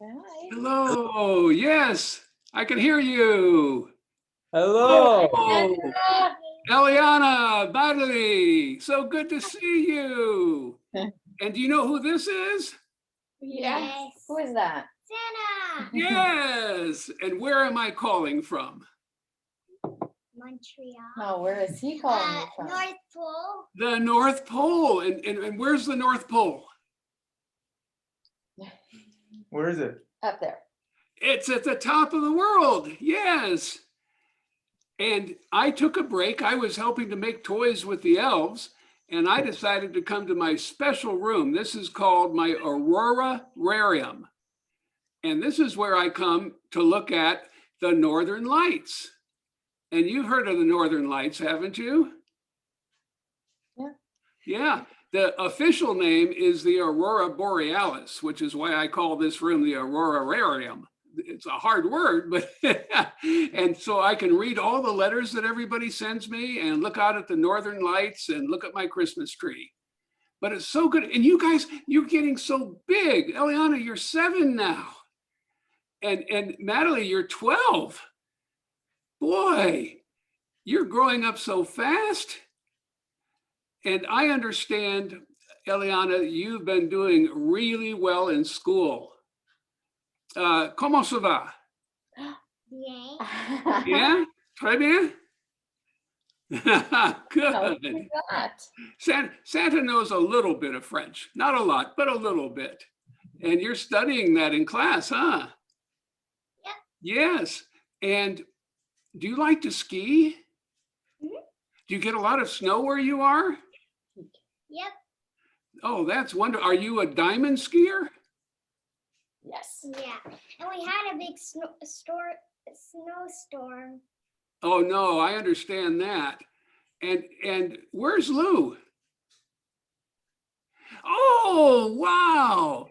Hi. Hello. Yes, I can hear you. Hello. Oh, Eliana, Badley, so good to see you. And do you know who this is? Yes. Who is that? Santa. Yes. And where am I calling from? Montreal. No, where is he calling you from? North Pole. The North Pole. And where's the North Pole? Where is it? Up there. It's at the top of the world. Yes. And I took a break. I was helping to make toys with the elves, and I decided to come to my special room. This is called my Aurora Rarium. And this is where I come to look at the Northern Lights. And you've heard of the Northern Lights, haven't you? Yeah. Yeah. The official name is the Aurora Borealis, which is why I call this room the Aurora Rarium. It's a hard word, but and so I can read all the letters that everybody sends me and look out at the Northern Lights and look at my Christmas tree. But it's so good. And you guys, you're getting so big. Eliana, you're 7 now. And Natalie, you're 12. Boy, you're growing up so fast. And I understand, Eliana, you've been doing really well in school. Comment ça va? Bien. Bien? Très bien? No, Good. he's not. Santa knows a little bit of French. Not a lot, but a little bit. And you're studying that in class, huh? Yep. Yes. And do you like to ski? Mhm. Do you get a lot of snow where you are? Yep. Oh, that's wonderful. Are you a diamond skier? Yes. Yeah. And we had a big snowstorm. Oh, no, I understand that. And where's Lou? Oh, wow.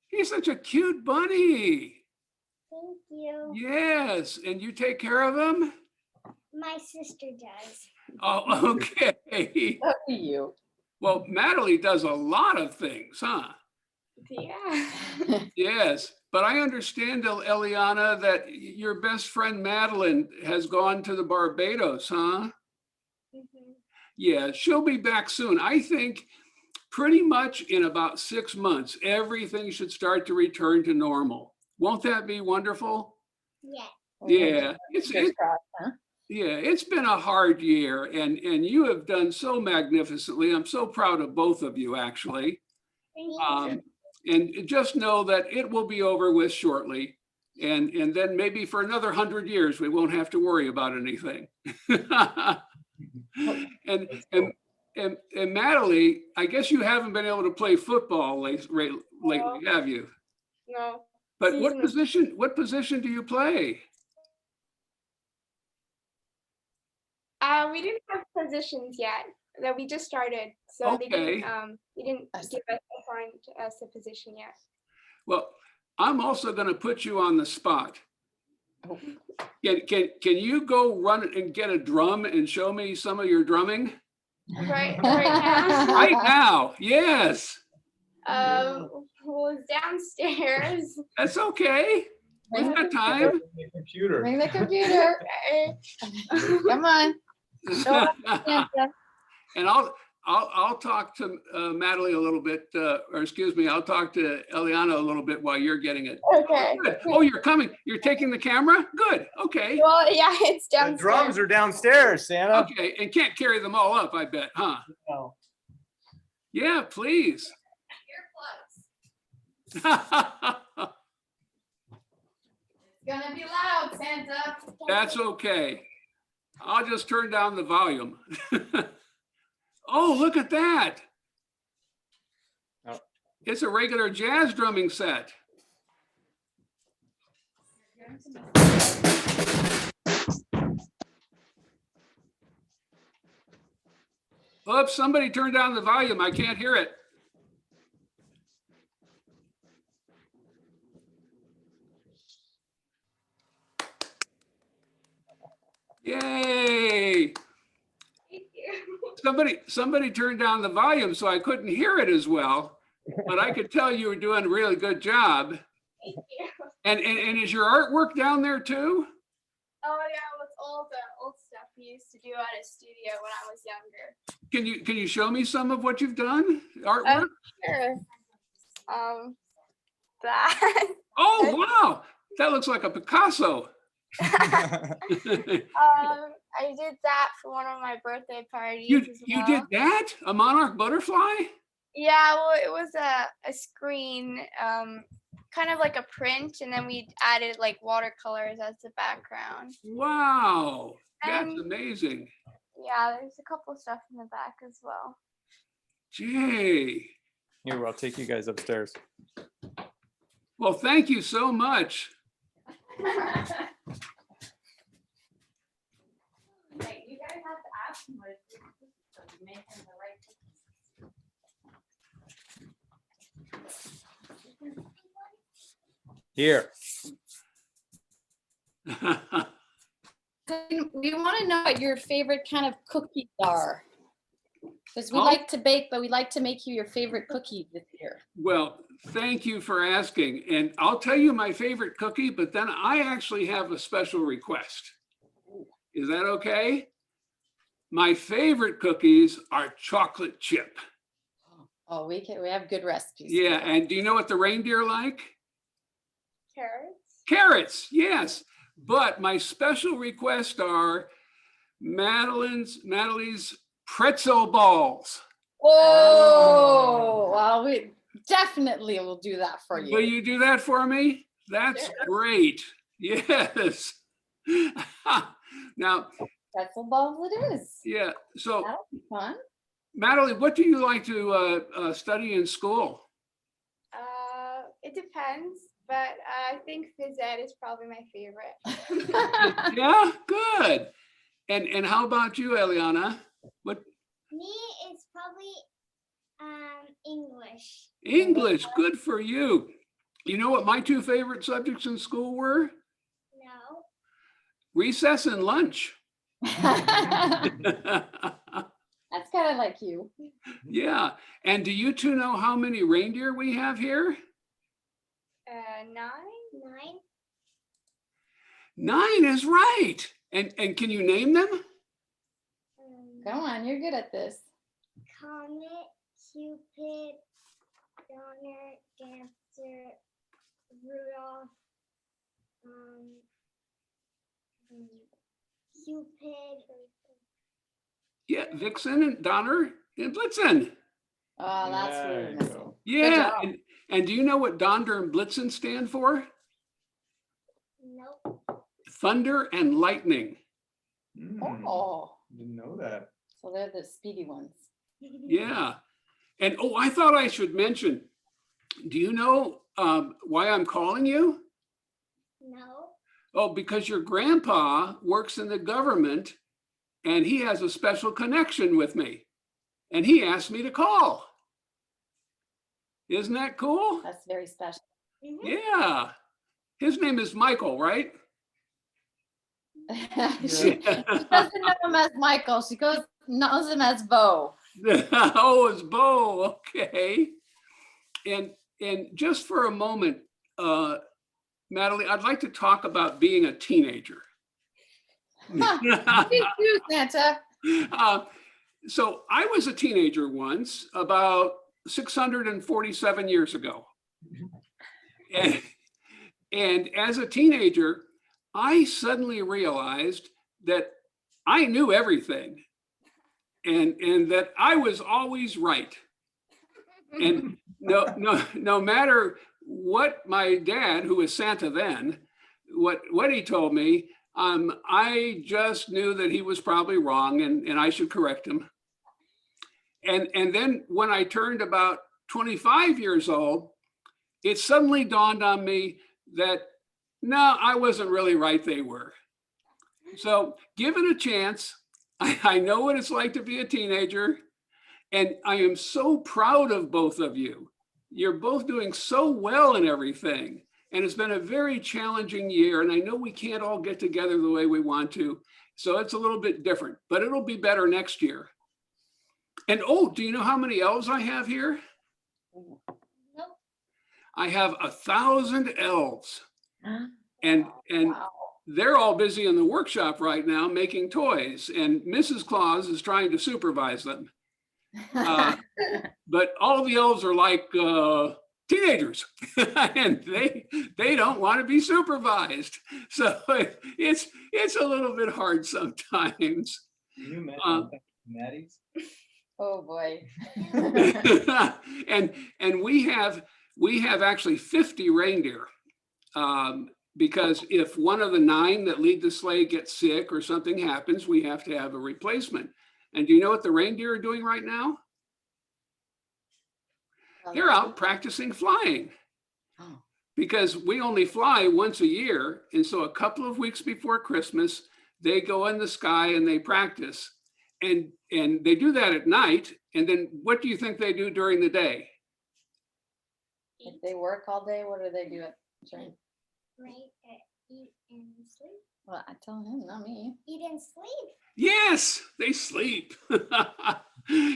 He's such a cute bunny. Thank you. Yes. And you take care of him? My sister does. Oh, okay. Lucky you. Well, Natalie does a lot of things, huh? Yeah. Yes. But I understand, Eliana, that your best friend Madeline has gone to the Barbados, huh? Mhm. Yeah, she'll be back soon. I think pretty much in about 6 months, everything should start to return to normal. Won't that be wonderful? Yeah. Yeah, Fingers crossed, huh? yeah, it's been a hard year, and you have done so magnificently. I'm so proud of both of you, actually. Thank Um, and just know that it will be over with shortly. And then maybe for another 100 years, we won't have to worry about anything. and Natalie, I guess you haven't been able to play football lately, have you? No. But what position do you play? We didn't have positions yet. That we just started, so Okay. they didn't assign us a position yet. Well, I'm also going to put you on the spot. Oh. Can you go run and get a drum and show me some of your drumming? Right now. Right now, yes. Well, it's downstairs. That's okay. We've got time. The computer. Bring the computer. Come on. Show up, Santa. And I'll talk to Natalie a little bit, or excuse me, I'll talk to Eliana a little bit while you're getting it. Okay. Good. Oh, you're coming. You're taking the camera? Good. Okay. Well, yeah, it's The downstairs. drums are downstairs, Santa. Okay. And can't carry them all up, I bet, huh? No. Yeah, please. It's gonna be loud, Santa. That's okay. I'll just turn down the volume. Oh, look at that. Oh. It's a regular jazz drumming set. Oops, somebody turned down the volume. I can't hear it. Yay. Thank you. Somebody turned down the volume so I couldn't hear it as well, but I could tell you were doing a really good job. Thank you. And is your artwork down there too? Oh yeah, with all the old stuff we used to do at a studio when I was younger. Can you show me some of what you've done? Artwork? Sure. That. Oh, wow. That looks like a Picasso. I did that for one of my birthday parties. You as you well. did that? A monarch butterfly? Yeah, well, it was a screen, kind of like a print, and then we added like watercolors as the background. Wow. That's And- amazing. Yeah, there's a couple stuff in the back as well. Jay. Here, I'll take you guys upstairs. Well, thank you so much. You guys have to ask him what Here. We want to know what your favorite kind of cookies are. Because we Oh. like to bake, but we like to make you your favorite cookie this year. Well, thank you for asking. And I'll tell you my favorite cookie, but then I actually have a special request. Is that okay? My favorite cookies are chocolate chip. Oh, we have good recipes. Yeah, and do you know what the reindeer like? Carrots. Carrots, yes. But my special request are Madeline's pretzel balls. Oh, well, we definitely will do that for Will you. you do that for me? That's Sure. great. Yes. Now, Pretzel balls it is. yeah, so That'll be fun. Madeline, what do you like to study in school? It depends, but I think phys ed is probably my favorite. Yeah, good. And how about you, Eliana? What Me is probably English. English? Good for you. You know what my two favorite subjects in school were? No. Recess and lunch. That's kind of like you. Yeah. And do you two know how many reindeer we have here? 9. 9 is right. And can you name them? Um, Go on, you're good at this. Comet, Cupid, Donner, Dancer, Rudolph, Cupid. Yeah, Vixen and Donner and Blitzen. Oh, that's There what we're you missing. go. Yeah. job. And do you know what Donder and Blitzen stand for? Nope. Thunder and lightning. Oh, Didn't know that. so they're the speedy ones. Yeah. And oh, I thought I should mention, do you know why I'm calling you? No. Oh, because your grandpa works in the government and he has a special connection with me. And he asked me to call. Isn't that cool? That's very special. Yeah. His name is Michael, right? She doesn't know him as Michael. She knows him as Bo. Oh, it's Bo. Okay. And just for a moment, Natalie, I'd like to talk about being a teenager. Me too, Santa. So I was a teenager once, about 647 years ago. And as a teenager, I suddenly realized that I knew everything and that I was always right. And no matter what my dad, who was Santa then, what he told me, I just knew that he was probably wrong and I should correct him. And then when I turned about 25 years old, it suddenly dawned on me that no, I wasn't really right, they were. So given a chance, I know what it's like to be a teenager, and I am so proud of both of you. You're both doing so well in everything, and it's been a very challenging year, and I know we can't all get together the way we want to, so it's a little bit different, but it'll be better next year. And oh, do you know how many elves I have here? Nope. I have 1,000 elves, and Wow. they're all busy in the workshop right now making toys, and Mrs. Claus is trying to supervise them. But all the elves are like teenagers, and they don't want to be supervised. So it's a little bit hard sometimes. You mentioned Maddie's. Oh, boy. And we have actually 50 reindeer. Because if one of the 9 that lead the sleigh gets sick or something happens, we have to have a replacement. And do you know what the reindeer are doing right now? They're out practicing flying. Oh. Because we only fly once a year. And so a couple of weeks before Christmas, they go in the sky and they practice. And they do that at night. And then what do you think they do during the day? If they work all day, what do they do? Right, eat and sleep. Well, I tell him, not me. Eat and sleep. Yes, they sleep.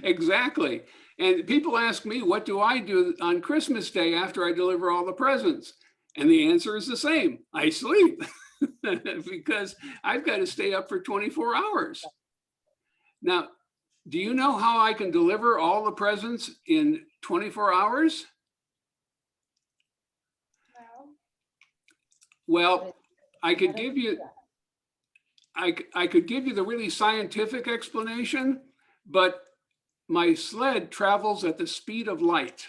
Exactly. And people ask me, what do I do on Christmas Day after I deliver all the presents? And the answer is the same. I sleep because I've got to stay up for 24 hours. Now, do you know how I can deliver all the presents in 24 hours? Well, I could give you the really scientific explanation, but my sled travels at the speed of light.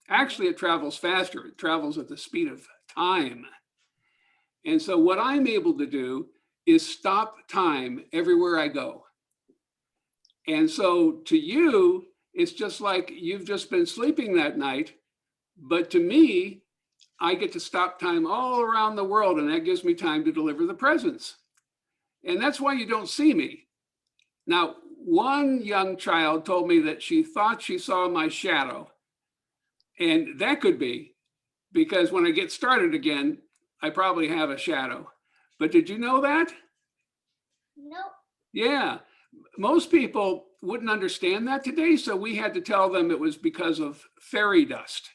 Actually, it travels faster. It travels at the speed of time. And so what I'm able to do is stop time everywhere I go. And so to you, it's just like you've just been sleeping that night. But to me, I get to stop time all around the world, and that gives me time to deliver the presents. And that's why you don't see me. Now, one young child told me that she thought she saw my shadow. And that could be because when I get started again, I probably have a shadow. But did you know that? Nope. Yeah. Most people wouldn't understand that today. So we had to tell them it was because of fairy dust.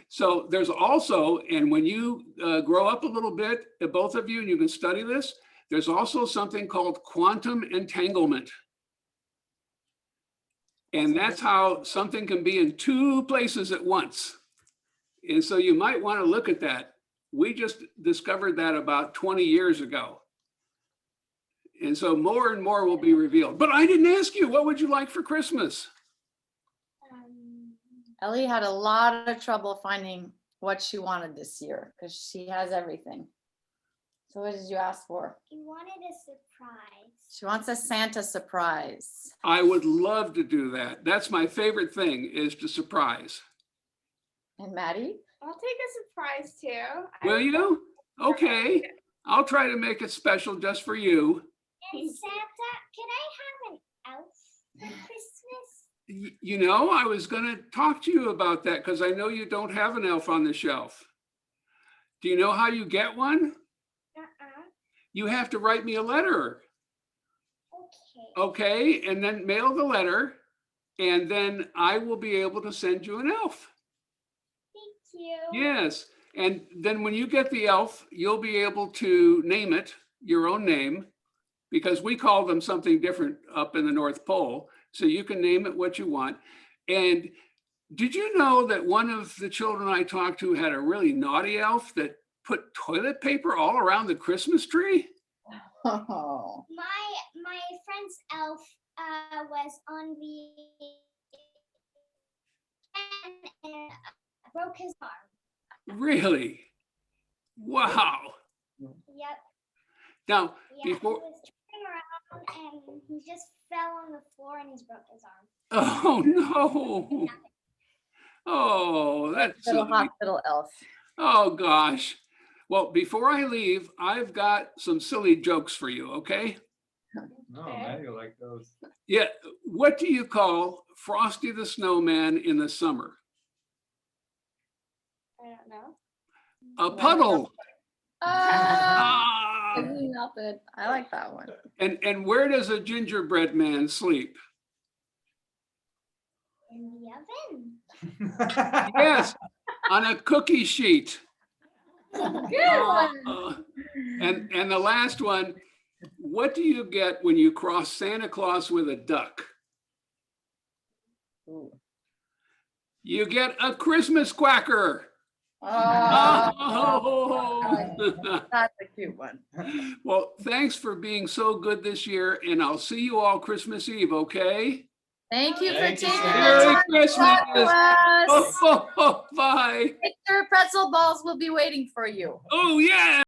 So there's also, and when you grow up a little bit, both of you, and you can study this, there's also something called quantum entanglement. And that's how something can be in 2 places at once. And so you might want to look at that. We just discovered that about 20 years ago. And so more and more will be revealed. But I didn't ask you, what would you like for Christmas? Ellie had a lot of trouble finding what she wanted this year because she has everything. So what did you ask for? You wanted a surprise. She wants a Santa surprise. I would love to do that. That's my favorite thing, is to surprise. And Maddie? I'll take a surprise too. Will you? Okay. I'll try to make it special just for you. And Santa, can I have an elf for Christmas? You know, I was going to talk to you about that because I know you don't have an elf on the shelf. Do you know how you get one? You have to write me a letter. Okay. Okay, and then mail the letter, and then I will be able to send you an elf. Thank you. Yes, and then when you get the elf, you'll be able to name it your own name, because we call them something different up in the North Pole. So you can name it what you want. And did you know that one of the children I talked to had a really naughty elf that put toilet paper all around the Christmas tree? Oh. My friend's elf was on the and broke his arm. Really? Wow. Yep. Now, Yeah. before, He was turning around and he just fell on the floor and he's broke his arm. oh no. Oh, that's Little silly. hospital elf. Oh gosh. Well, before I leave, I've got some silly jokes for you, okay? No, Maddie will like those. Yeah, what do you call Frosty the Snowman in the summer? I don't know. A puddle. Ah, Ah. nothing. I like that one. And where does a gingerbread man sleep? In the oven. Yes, on a cookie sheet. Good one. And the last one, what do you get when you cross Santa Claus with a duck? Ooh. You get a Christmas quacker. Oh, that's a cute one. Well, thanks for being so good this year, and I'll see you all Christmas Eve, okay? Thank you for Thank you, taking the Sarah. Merry time to Christmas. talk to us. Bye. Victor, pretzel balls will be waiting for you. Oh, yeah.